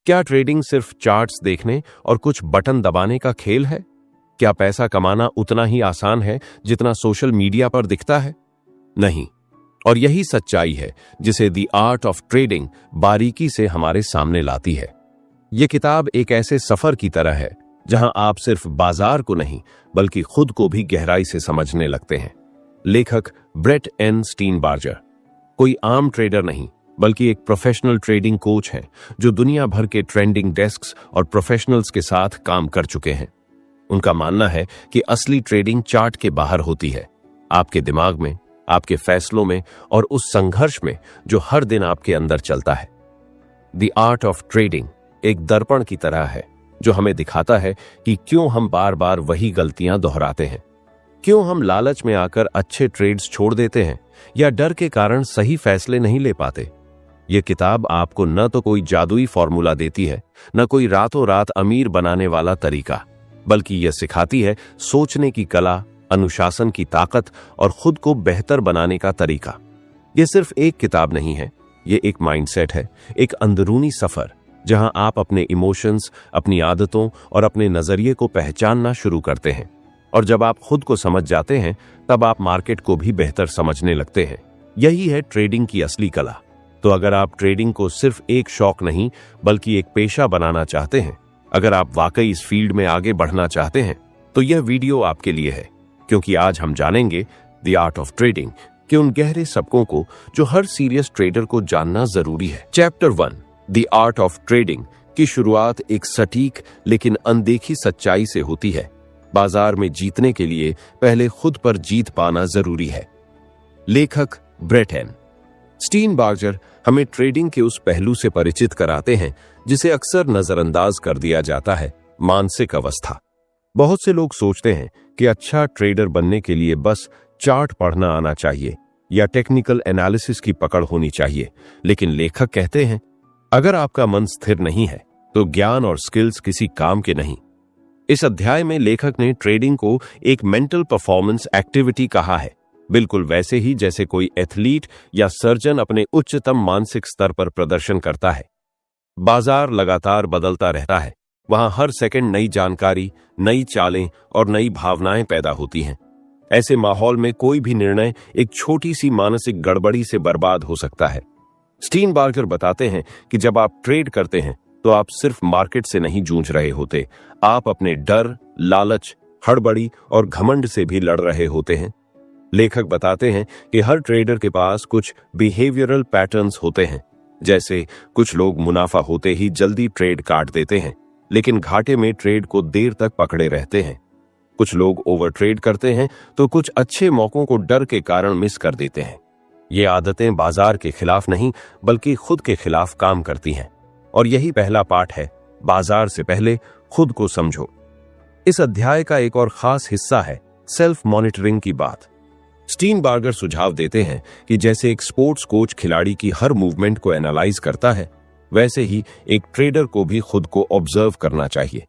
क्या ट्रेडिंग सिर्फ चार्ट्स देखने और कुछ बटन दबाने का खेल है? क्या पैसा कमाना उतना ही आसान है जितना सोशल मीडिया पर दिखता है? नहीं। और यही सच्चाई है जिसे द आर्ट ऑफ ट्रेडिंग बारीकी से हमारे सामने लाती है। यह किताब एक ऐसे सफर की तरह है जहां आप सिर्फ बाजार को नहीं बल्कि खुद को भी गहराई से समझने लगते हैं। लेखक ब्रेट एन स्टीनबार्जर कोई आम ट्रेडर नहीं बल्कि एक प्रोफेशनल ट्रेडिंग कोच हैं जो दुनिया भर के ट्रेंडिंग डेस्क्स और प्रोफेशनल्स के साथ काम कर चुके हैं। उनका मानना है कि असली ट्रेडिंग चार्ट के बाहर होती है, आपके दिमाग में, आपके फैसलों में और उस संघर्ष में जो हर दिन आपके अंदर चलता है। द आर्ट ऑफ ट्रेडिंग एक दर्पण की तरह है जो हमें दिखाता है कि क्यों हम बार बार वही गलतियां दोहराते हैं, क्यों हम लालच में आकर अच्छे ट्रेड्स छोड़ देते हैं या डर के कारण सही फैसले नहीं ले पाते। यह किताब आपको न तो कोई जादुई फॉर्मूला देती है, न कोई रातों रात अमीर बनाने वाला तरीका, बल्कि यह सिखाती है सोचने की कला, अनुशासन की ताकत और खुद को बेहतर बनाने का तरीका। यह सिर्फ एक किताब नहीं है, यह एक माइंडसेट है, एक अंदरूनी सफर जहां आप अपने इमोशंस, अपनी आदतों और अपने नजरिए को पहचानना शुरू करते हैं। और जब आप खुद को समझ जाते हैं तब आप मार्केट को भी बेहतर समझने लगते हैं। यही है ट्रेडिंग की असली कला। तो अगर आप ट्रेडिंग को सिर्फ एक शौक नहीं बल्कि एक पेशा बनाना चाहते हैं, अगर आप वाकई इस फील्ड में आगे बढ़ना चाहते हैं, तो यह वीडियो आपके लिए है, क्योंकि आज हम जानेंगे द आर्ट ऑफ ट्रेडिंग के उन गहरे सबकों को जो हर सीरियस ट्रेडर को जानना जरूरी है। Chapter 1 the art of trading की शुरुआत एक सटीक लेकिन अनदेखी सच्चाई से होती है। बाजार में जीतने के लिए पहले खुद पर जीत पाना जरूरी है। लेखक ब्रेट एन स्टीनबार्जर हमें ट्रेडिंग के उस पहलू से परिचित कराते हैं जिसे अक्सर नजरअंदाज कर दिया जाता है, मानसिक अवस्था। बहुत से लोग सोचते हैं कि अच्छा ट्रेडर बनने के लिए बस चार्ट पढ़ना आना चाहिए या टेक्निकल एनालिसिस की पकड़ होनी चाहिए, लेकिन लेखक कहते हैं अगर आपका मन स्थिर नहीं है तो ज्ञान और स्किल्स किसी काम के नहीं। इस अध्याय में लेखक ने ट्रेडिंग को एक मेंटल परफॉर्मेंस एक्टिविटी कहा है, बिल्कुल वैसे ही जैसे कोई एथलीट या सर्जन अपने उच्चतम मानसिक स्तर पर प्रदर्शन करता है। बाजार लगातार बदलता रहता है, वहां हर सेकंड नई जानकारी, नई चालें और नई भावनाएं पैदा होती हैं। ऐसे माहौल में कोई भी निर्णय एक छोटी सी मानसिक गड़बड़ी से बर्बाद हो सकता है। स्टीनबार्जर बताते हैं कि जब आप ट्रेड करते हैं तो आप सिर्फ मार्केट से नहीं जूझ रहे होते, आप अपने डर, लालच, हड़बड़ी और घमंड से भी लड़ रहे होते हैं। लेखक बताते हैं कि हर ट्रेडर के पास कुछ बिहेवियरल पैटर्न्स होते हैं, जैसे कुछ लोग मुनाफा होते ही जल्दी ट्रेड काट देते हैं लेकिन घाटे में ट्रेड को देर तक पकड़े रहते हैं। कुछ लोग ओवर ट्रेड करते हैं तो कुछ अच्छे मौकों को डर के कारण मिस कर देते हैं। ये आदतें बाजार के खिलाफ नहीं बल्कि खुद के खिलाफ काम करती हैं, और यही पहला पाठ है, बाजार से पहले खुद को समझो। इस अध्याय का एक और खास हिस्सा है सेल्फ मॉनिटरिंग की बात। स्टीनबार्जर सुझाव देते हैं कि जैसे एक स्पोर्ट्स कोच खिलाड़ी की हर मूवमेंट को एनालाइज करता है, वैसे ही एक ट्रेडर को भी खुद को ऑब्जर्व करना चाहिए।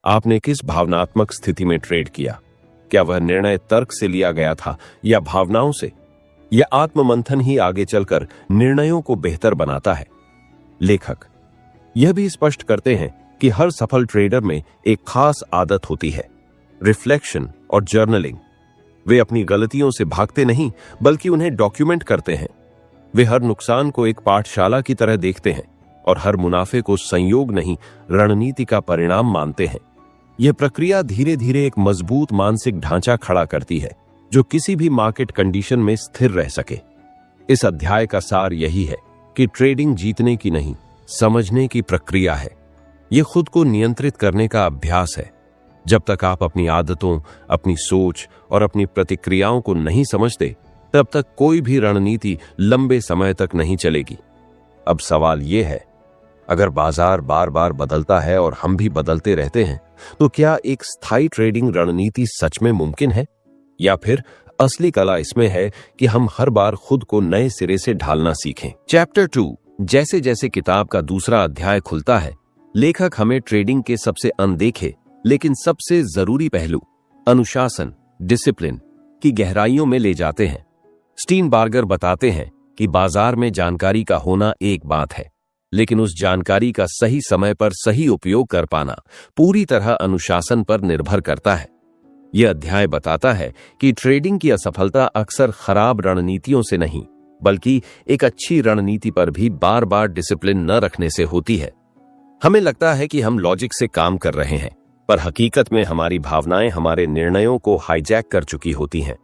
आपने किस भावनात्मक स्थिति में ट्रेड किया? क्या वह निर्णय तर्क से लिया गया था या भावनाओं से? यह आत्ममंथन ही आगे चलकर निर्णयों को बेहतर बनाता है। लेखक यह भी स्पष्ट करते हैं कि हर सफल ट्रेडर में एक खास आदत होती है, रिफ्लेक्शन और जर्नलिंग। वे अपनी गलतियों से भागते नहीं बल्कि उन्हें डॉक्यूमेंट करते हैं। वे हर नुकसान को एक पाठशाला की तरह देखते हैं और हर मुनाफे को संयोग नहीं, रणनीति का परिणाम मानते हैं। यह प्रक्रिया धीरे धीरे एक मजबूत मानसिक ढांचा खड़ा करती है जो किसी भी मार्केट कंडीशन में स्थिर रह सके। इस अध्याय का सार यही है कि ट्रेडिंग जीतने की नहीं, समझने की प्रक्रिया है। यह खुद को नियंत्रित करने का अभ्यास है। जब तक आप अपनी आदतों, अपनी सोच और अपनी प्रतिक्रियाओं को नहीं समझते, तब तक कोई भी रणनीति लंबे समय तक नहीं चलेगी। अब सवाल यह है, अगर बाजार बार बार बदलता है और हम भी बदलते रहते हैं, तो क्या एक स्थायी ट्रेडिंग रणनीति सच में मुमकिन है? या फिर असली कला इसमें है कि हम हर बार खुद को नए सिरे से ढालना सीखें। चैप्टर 2 जैसे जैसे किताब का दूसरा अध्याय खुलता है, लेखक हमें ट्रेडिंग के सबसे अनदेखे लेकिन सबसे जरूरी पहलू, अनुशासन, डिसिप्लिन की गहराइयों में ले जाते हैं। स्टीनबार्जर बताते हैं कि बाजार में जानकारी का होना एक बात है, लेकिन उस जानकारी का सही समय पर सही उपयोग कर पाना पूरी तरह अनुशासन पर निर्भर करता है। यह अध्याय बताता है कि ट्रेडिंग की असफलता अक्सर खराब रणनीतियों से नहीं, बल्कि एक अच्छी रणनीति पर भी बार बार डिसिप्लिन न रखने से होती है। हमें लगता है कि हम लॉजिक से काम कर रहे हैं, पर हकीकत में हमारी भावनाएं हमारे निर्णयों को हाईजैक कर चुकी होती हैं।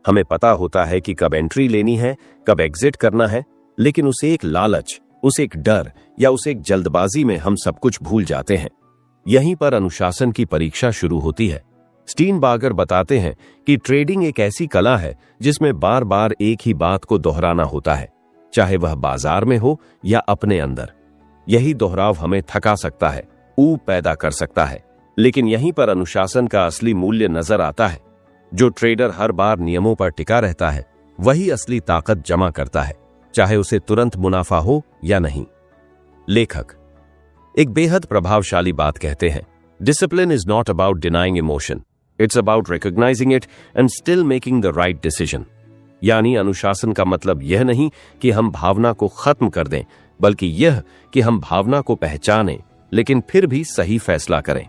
हमें पता होता है कि कब एंट्री लेनी है, कब एग्जिट करना है, लेकिन उसे एक लालच, उसे एक डर या उसे एक जल्दबाजी में हम सब कुछ भूल जाते हैं। यहीं पर अनुशासन की परीक्षा शुरू होती है। स्टीनबार्गर बताते हैं कि ट्रेडिंग एक ऐसी कला है जिसमें बार बार एक ही बात को दोहराना होता है, चाहे वह बाजार में हो या अपने अंदर। यही दोहराव हमें थका सकता है, ऊब पैदा कर सकता है, लेकिन यहीं पर अनुशासन का असली मूल्य नजर आता है। जो ट्रेडर हर बार नियमों पर टिका रहता है, वही असली ताकत जमा करता है, चाहे उसे तुरंत मुनाफा हो या नहीं। लेखक एक बेहद प्रभावशाली बात कहते हैं, discipline is not about denying emotion, it's about recognising it and still making the right decision. यानी अनुशासन का मतलब यह नहीं कि हम भावना को खत्म कर दें, बल्कि यह कि हम भावना को पहचानें लेकिन फिर भी सही फैसला करें।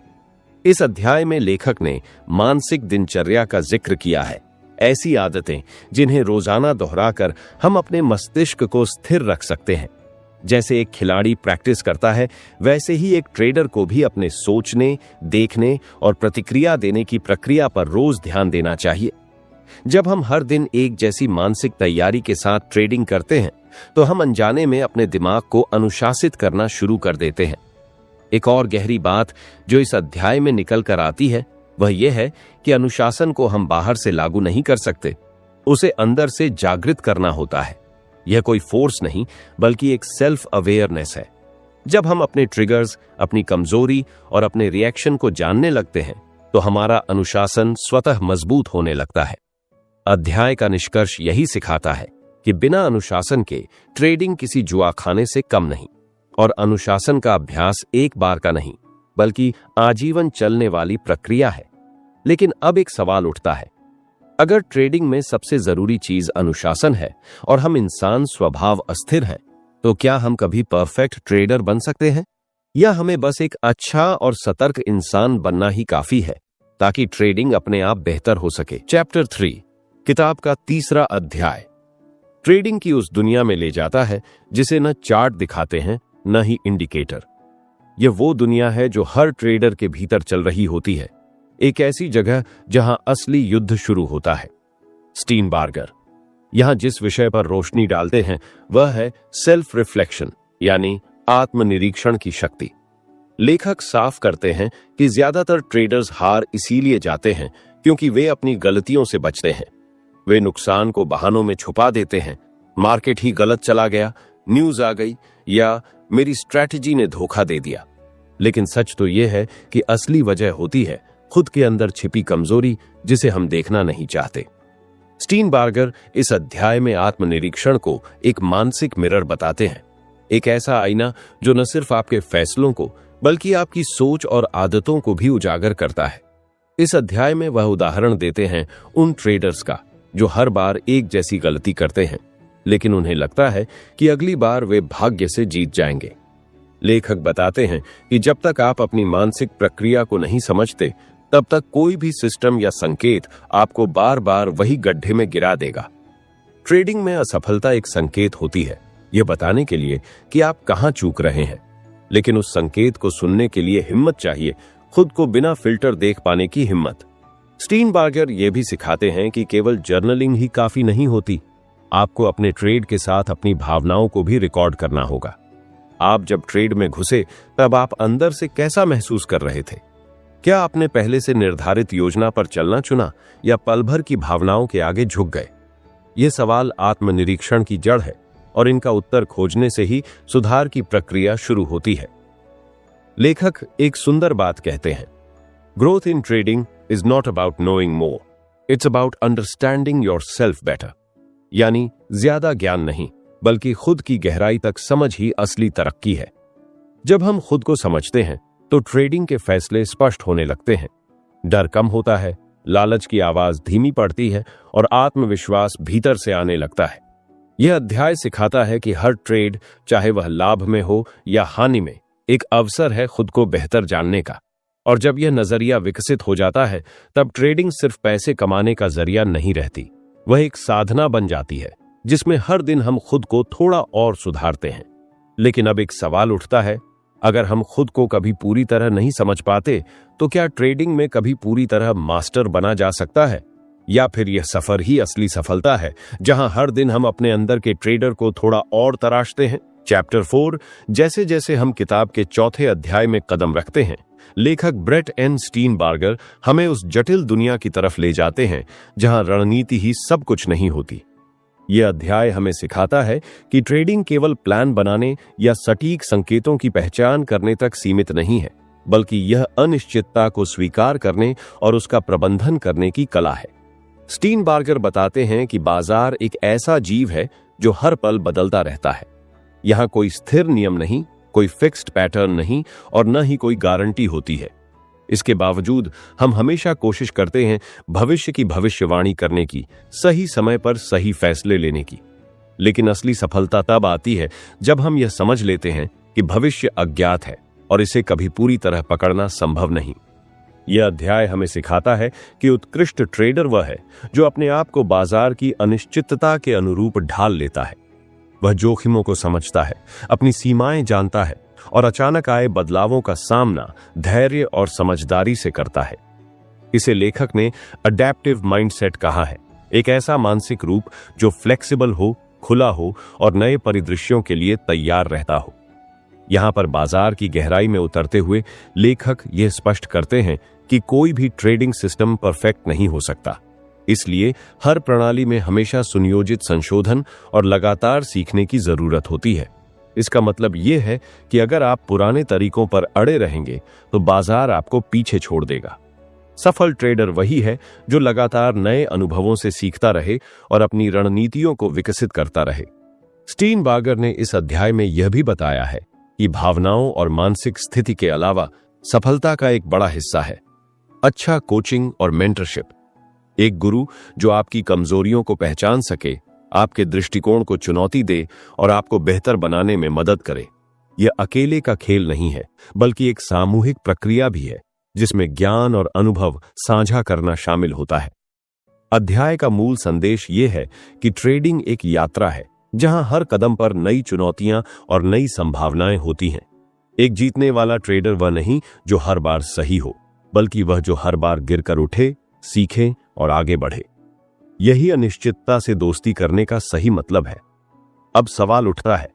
इस अध्याय में लेखक ने मानसिक दिनचर्या का जिक्र किया है, ऐसी आदतें जिन्हें रोजाना दोहराकर हम अपने मस्तिष्क को स्थिर रख सकते हैं। जैसे एक खिलाड़ी प्रैक्टिस करता है, वैसे ही एक ट्रेडर को भी अपने सोचने, देखने और प्रतिक्रिया देने की प्रक्रिया पर रोज ध्यान देना चाहिए। जब हम हर दिन एक जैसी मानसिक तैयारी के साथ ट्रेडिंग करते हैं, तो हम अनजाने में अपने दिमाग को अनुशासित करना शुरू कर देते हैं। एक और गहरी बात जो इस अध्याय में निकल कर आती है, वह यह है कि अनुशासन को हम बाहर से लागू नहीं कर सकते, उसे अंदर से जागृत करना होता है। यह कोई फोर्स नहीं, बल्कि एक सेल्फ अवेयरनेस है। जब हम अपने ट्रिगर्स, अपनी कमजोरी और अपने रिएक्शन को जानने लगते हैं, तो हमारा अनुशासन स्वतः मजबूत होने लगता है। अध्याय का निष्कर्ष यही सिखाता है कि बिना अनुशासन के ट्रेडिंग किसी जुआ खाने से कम नहीं, और अनुशासन का अभ्यास एक बार का नहीं, बल्कि आजीवन चलने वाली प्रक्रिया है। लेकिन अब एक सवाल उठता है, अगर ट्रेडिंग में सबसे जरूरी चीज अनुशासन है और हम इंसान स्वभाव अस्थिर हैं, तो क्या हम कभी परफेक्ट ट्रेडर बन सकते हैं, या हमें बस एक अच्छा और सतर्क इंसान बनना ही काफी है ताकि ट्रेडिंग अपने आप बेहतर हो सके। चैप्टर 3 किताब का तीसरा अध्याय ट्रेडिंग की उस दुनिया में ले जाता है जिसे न चार्ट दिखाते हैं, न ही इंडिकेटर। यह वो दुनिया है जो हर ट्रेडर के भीतर चल रही होती है, एक ऐसी जगह जहां असली युद्ध शुरू होता है। स्टीनबार्गर यहां जिस विषय पर रोशनी डालते हैं वह है सेल्फ रिफ्लेक्शन, यानी आत्मनिरीक्षण की शक्ति। लेखक साफ करते हैं कि ज्यादातर ट्रेडर्स हार इसीलिए जाते हैं क्योंकि वे अपनी गलतियों से बचते हैं। वे नुकसान को बहानों में छुपा देते हैं, मार्केट ही गलत चला गया, न्यूज आ गई, या मेरी स्ट्रैटेजी ने धोखा दे दिया। लेकिन सच तो यह है कि असली वजह होती है खुद के अंदर छिपी कमजोरी, जिसे हम देखना नहीं चाहते। स्टीनबार्गर इस अध्याय में आत्मनिरीक्षण को एक मानसिक मिरर बताते हैं, एक ऐसा आईना जो न सिर्फ आपके फैसलों को बल्कि आपकी सोच और आदतों को भी उजागर करता है। इस अध्याय में वह उदाहरण देते हैं उन ट्रेडर्स का जो हर बार एक जैसी गलती करते हैं, लेकिन उन्हें लगता है कि अगली बार वे भाग्य से जीत जाएंगे। लेखक बताते हैं कि जब तक आप अपनी मानसिक प्रक्रिया को नहीं समझते, तब तक कोई भी सिस्टम या संकेत आपको बार बार वही गड्ढे में गिरा देगा। ट्रेडिंग में असफलता एक संकेत होती है, यह बताने के लिए कि आप कहां चूक रहे हैं, लेकिन उस संकेत को सुनने के लिए हिम्मत चाहिए, खुद को बिना फिल्टर देख पाने की हिम्मत। स्टीनबार्गर यह भी सिखाते हैं कि केवल जर्नलिंग ही काफी नहीं होती, आपको अपने ट्रेड के साथ अपनी भावनाओं को भी रिकॉर्ड करना होगा। आप जब ट्रेड में घुसे तब आप अंदर से कैसा महसूस कर रहे थे? क्या आपने पहले से निर्धारित योजना पर चलना चुना या पल भर की भावनाओं के आगे झुक गए? ये सवाल आत्मनिरीक्षण की जड़ है और इनका उत्तर खोजने से ही सुधार की प्रक्रिया शुरू होती है। लेखक एक सुंदर बात कहते हैं, growth in trading is not about knowing more, it's about understanding yourself better. यानी ज्यादा ज्ञान नहीं, बल्कि खुद की गहराई तक समझ ही असली तरक्की है। जब हम खुद को समझते हैं तो ट्रेडिंग के फैसले स्पष्ट होने लगते हैं, डर कम होता है, लालच की आवाज धीमी पड़ती है और आत्मविश्वास भीतर से आने लगता है। यह अध्याय सिखाता है कि हर ट्रेड, चाहे वह लाभ में हो या हानि में, एक अवसर है खुद को बेहतर जानने का। और जब यह नजरिया विकसित हो जाता है, तब ट्रेडिंग सिर्फ पैसे कमाने का जरिया नहीं रहती, वह एक साधना बन जाती है जिसमें हर दिन हम खुद को थोड़ा और सुधारते हैं। लेकिन अब एक सवाल उठता है, अगर हम खुद को कभी पूरी तरह नहीं समझ पाते, तो क्या ट्रेडिंग में कभी पूरी तरह मास्टर बना जा सकता है? या फिर यह सफर ही असली सफलता है, जहां हर दिन हम अपने अंदर के ट्रेडर को थोड़ा और तराशते हैं? चैप्टर 4। जैसे जैसे हम किताब के चौथे अध्याय में कदम रखते हैं, लेखक ब्रेट एन स्टीनबार्गर हमें उस जटिल दुनिया की तरफ ले जाते हैं जहां रणनीति ही सब कुछ नहीं होती। यह अध्याय हमें सिखाता है कि ट्रेडिंग केवल प्लान बनाने या सटीक संकेतों की पहचान करने तक सीमित नहीं है, बल्कि यह अनिश्चितता को स्वीकार करने और उसका प्रबंधन करने की कला है। स्टीनबार्गर बताते हैं कि बाजार एक ऐसा जीव है जो हर पल बदलता रहता है। यहां कोई स्थिर नियम नहीं, कोई फिक्स्ड पैटर्न नहीं और न ही कोई गारंटी होती है। इसके बावजूद हम हमेशा कोशिश करते हैं भविष्य की भविष्यवाणी करने की, सही समय पर सही फैसले लेने की। लेकिन असली सफलता तब आती है जब हम यह समझ लेते हैं कि भविष्य अज्ञात है और इसे कभी पूरी तरह पकड़ना संभव नहीं। यह अध्याय हमें सिखाता है कि उत्कृष्ट ट्रेडर वह है जो अपने आप को बाजार की अनिश्चितता के अनुरूप ढाल लेता है। वह जोखिमों को समझता है, अपनी सीमाएं जानता है और अचानक आए बदलावों का सामना धैर्य और समझदारी से करता है। इसे लेखक ने अडैप्टिव माइंडसेट कहा है, एक ऐसा मानसिक रूप जो फ्लेक्सिबल हो, खुला हो और नए परिदृश्यों के लिए तैयार रहता हो। यहां पर बाजार की गहराई में उतरते हुए लेखक यह स्पष्ट करते हैं कि कोई भी ट्रेडिंग सिस्टम परफेक्ट नहीं हो सकता, इसलिए हर प्रणाली में हमेशा सुनियोजित संशोधन और लगातार सीखने की जरूरत होती है। इसका मतलब यह है कि अगर आप पुराने तरीकों पर अड़े रहेंगे तो बाजार आपको पीछे छोड़ देगा। सफल ट्रेडर वही है जो लगातार नए अनुभवों से सीखता रहे और अपनी रणनीतियों को विकसित करता रहे। स्टीनबार्गर ने इस अध्याय में यह भी बताया है कि भावनाओं और मानसिक स्थिति के अलावा सफलता का एक बड़ा हिस्सा है अच्छा कोचिंग और मेंटरशिप। एक गुरु जो आपकी कमजोरियों को पहचान सके, आपके दृष्टिकोण को चुनौती दे और आपको बेहतर बनाने में मदद करे। यह अकेले का खेल नहीं है, बल्कि एक सामूहिक प्रक्रिया भी है जिसमें ज्ञान और अनुभव साझा करना शामिल होता है। अध्याय का मूल संदेश यह है कि ट्रेडिंग एक यात्रा है जहां हर कदम पर नई चुनौतियां और नई संभावनाएं होती हैं। एक जीतने वाला ट्रेडर वह नहीं जो हर बार सही हो, बल्कि वह जो हर बार गिरकर उठे, सीखे और आगे बढ़े। यही अनिश्चितता से दोस्ती करने का सही मतलब है। अब सवाल उठता है,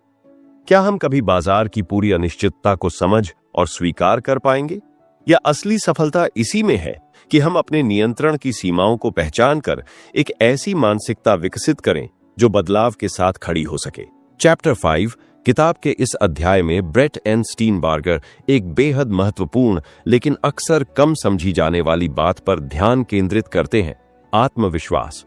क्या हम कभी बाजार की पूरी अनिश्चितता को समझ और स्वीकार कर पाएंगे? या असली सफलता इसी में है कि हम अपने नियंत्रण की सीमाओं को पहचान कर एक ऐसी मानसिकता विकसित करें जो बदलाव के साथ खड़ी हो सके। चैप्टर 5 किताब के इस अध्याय में ब्रेट एन स्टीनबार्गर एक बेहद महत्वपूर्ण लेकिन अक्सर कम समझी जाने वाली बात पर ध्यान केंद्रित करते हैं, आत्मविश्वास।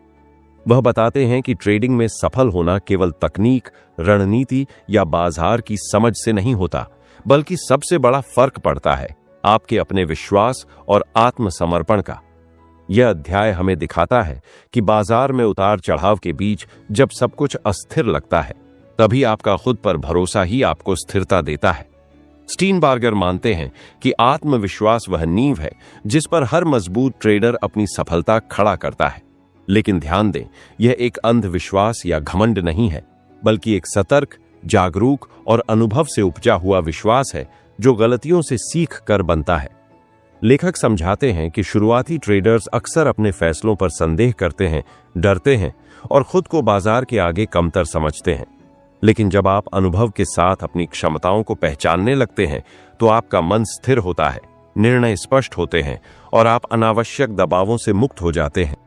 वह बताते हैं कि ट्रेडिंग में सफल होना केवल तकनीक, रणनीति या बाजार की समझ से नहीं होता, बल्कि सबसे बड़ा फर्क पड़ता है आपके अपने विश्वास और आत्मसमर्पण का। यह अध्याय हमें दिखाता है कि बाजार में उतार चढ़ाव के बीच जब सब कुछ अस्थिर लगता है, तभी आपका खुद पर भरोसा ही आपको स्थिरता देता है। स्टीनबार्गर मानते हैं कि आत्मविश्वास वह नींव है जिस पर हर मजबूत ट्रेडर अपनी सफलता खड़ा करता है। लेकिन ध्यान दें, यह एक अंधविश्वास या घमंड नहीं है, बल्कि एक सतर्क, जागरूक और अनुभव से उपजा हुआ विश्वास है जो गलतियों से सीख कर बनता है। लेखक समझाते हैं कि शुरुआती ट्रेडर्स अक्सर अपने फैसलों पर संदेह करते हैं, डरते हैं और खुद को बाजार के आगे कमतर समझते हैं। लेकिन जब आप अनुभव के साथ अपनी क्षमताओं को पहचानने लगते हैं, तो आपका मन स्थिर होता है, निर्णय स्पष्ट होते हैं और आप अनावश्यक दबावों से मुक्त हो जाते हैं।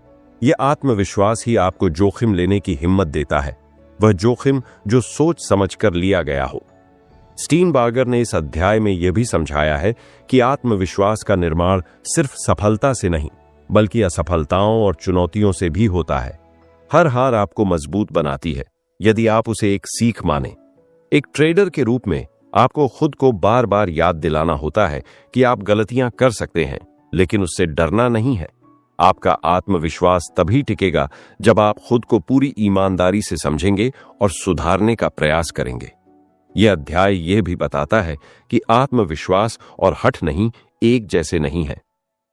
यह आत्मविश्वास ही आपको जोखिम लेने की हिम्मत देता है, वह जोखिम जो सोच समझकर लिया गया हो। स्टीनबार्गर ने इस अध्याय में यह भी समझाया है कि आत्मविश्वास का निर्माण सिर्फ सफलता से नहीं, बल्कि असफलताओं और चुनौतियों से भी होता है। हर हार आपको मजबूत बनाती है यदि आप उसे एक सीख माने। एक ट्रेडर के रूप में आपको खुद को बार बार याद दिलाना होता है कि आप गलतियां कर सकते हैं, लेकिन उससे डरना नहीं है। आपका आत्मविश्वास तभी टिकेगा जब आप खुद को पूरी ईमानदारी से समझेंगे और सुधारने का प्रयास करेंगे। यह अध्याय यह भी बताता है कि आत्मविश्वास और हठ नहीं एक जैसे नहीं है।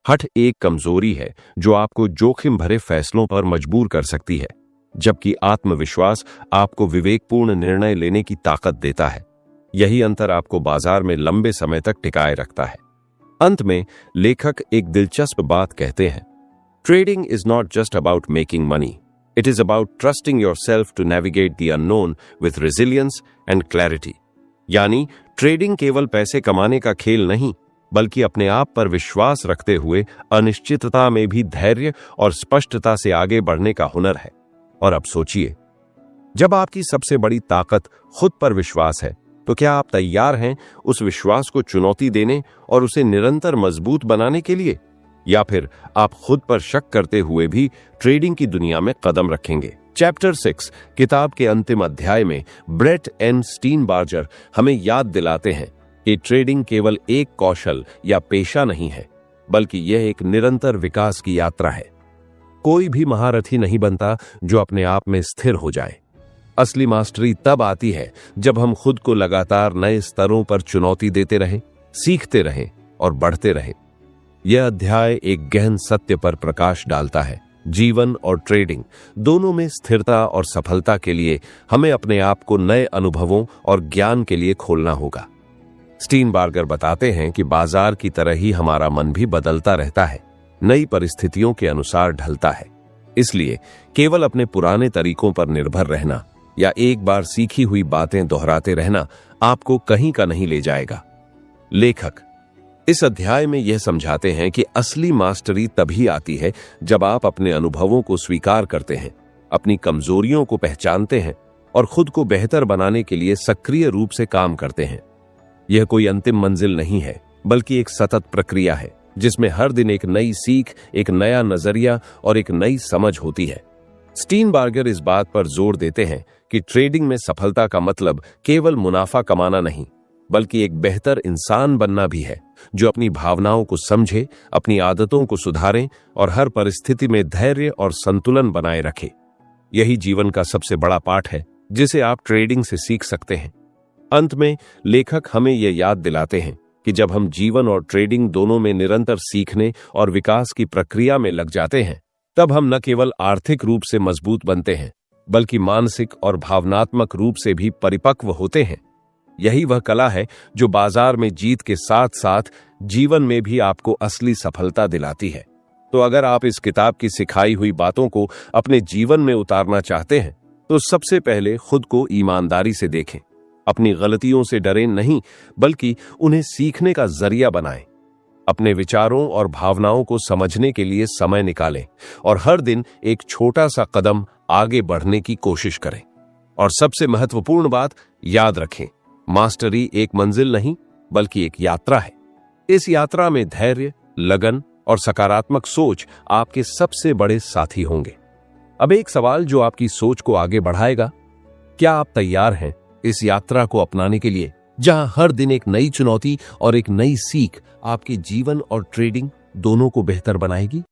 हठ एक कमजोरी है जो आपको जोखिम भरे फैसलों पर मजबूर कर सकती है, जबकि आत्मविश्वास आपको विवेकपूर्ण निर्णय लेने की ताकत देता है। यही अंतर आपको बाजार में लंबे समय तक टिकाए रखता है। अंत में लेखक एक दिलचस्प बात कहते हैं, trading is not just about making money, it is about trusting yourself to navigate the unknown with resilience and clarity. यानी ट्रेडिंग केवल पैसे कमाने का खेल नहीं, बल्कि अपने आप पर विश्वास रखते हुए अनिश्चितता में भी धैर्य और स्पष्टता से आगे बढ़ने का हुनर है। और अब सोचिए, जब आपकी सबसे बड़ी ताकत खुद पर विश्वास है, तो क्या आप तैयार हैं उस विश्वास को चुनौती देने और उसे निरंतर मजबूत बनाने के लिए? या फिर आप खुद पर शक करते हुए भी ट्रेडिंग की दुनिया में कदम रखेंगे? चैप्टर 6 किताब के अंतिम अध्याय में ब्रेट एन स्टीनबार्जर हमें याद दिलाते हैं कि ट्रेडिंग केवल एक कौशल या पेशा नहीं है, बल्कि यह एक निरंतर विकास की यात्रा है। कोई भी महारथी नहीं बनता जो अपने आप में स्थिर हो जाए। असली मास्टरी तब आती है जब हम खुद को लगातार नए स्तरों पर चुनौती देते रहें, सीखते रहें और बढ़ते रहें। यह अध्याय एक गहन सत्य पर प्रकाश डालता है। जीवन और ट्रेडिंग दोनों में स्थिरता और सफलता के लिए हमें अपने आप को नए अनुभवों और ज्ञान के लिए खोलना होगा। स्टीनबार्गर बताते हैं कि बाजार की तरह ही हमारा मन भी बदलता रहता है, नई परिस्थितियों के अनुसार ढलता है। इसलिए केवल अपने पुराने तरीकों पर निर्भर रहना या एक बार सीखी हुई बातें दोहराते रहना आपको कहीं का नहीं ले जाएगा। लेखक इस अध्याय में यह समझाते हैं कि असली मास्टरी तभी आती है जब आप अपने अनुभवों को स्वीकार करते हैं, अपनी कमजोरियों को पहचानते हैं और खुद को बेहतर बनाने के लिए सक्रिय रूप से काम करते हैं। यह कोई अंतिम मंजिल नहीं है, बल्कि एक सतत प्रक्रिया है जिसमें हर दिन एक नई सीख, एक नया नजरिया और एक नई समझ होती है। स्टीनबार्गर इस बात पर जोर देते हैं कि ट्रेडिंग में सफलता का मतलब केवल मुनाफा कमाना नहीं, बल्कि एक बेहतर इंसान बनना भी है, जो अपनी भावनाओं को समझे, अपनी आदतों को सुधारे और हर परिस्थिति में धैर्य और संतुलन बनाए रखे। यही जीवन का सबसे बड़ा पाठ है जिसे आप ट्रेडिंग से सीख सकते हैं। अंत में लेखक हमें यह याद दिलाते हैं कि जब हम जीवन और ट्रेडिंग दोनों में निरंतर सीखने और विकास की प्रक्रिया में लग जाते हैं, तब हम न केवल आर्थिक रूप से मजबूत बनते हैं, बल्कि मानसिक और भावनात्मक रूप से भी परिपक्व होते हैं। यही वह कला है जो बाजार में जीत के साथ साथ जीवन में भी आपको असली सफलता दिलाती है। तो अगर आप इस किताब की सिखाई हुई बातों को अपने जीवन में उतारना चाहते हैं, तो सबसे पहले खुद को ईमानदारी से देखें। अपनी गलतियों से डरें नहीं, बल्कि उन्हें सीखने का जरिया बनाएं। अपने विचारों और भावनाओं को समझने के लिए समय निकालें और हर दिन एक छोटा सा कदम आगे बढ़ने की कोशिश करें। और सबसे महत्वपूर्ण बात याद रखें, मास्टरी एक मंजिल नहीं, बल्कि एक यात्रा है। इस यात्रा में धैर्य, लगन और सकारात्मक सोच आपके सबसे बड़े साथी होंगे। अब एक सवाल जो आपकी सोच को आगे बढ़ाएगा, क्या आप तैयार हैं इस यात्रा को अपनाने के लिए, जहां हर दिन एक नई चुनौती और एक नई सीख आपके जीवन और ट्रेडिंग दोनों को बेहतर बनाएगी?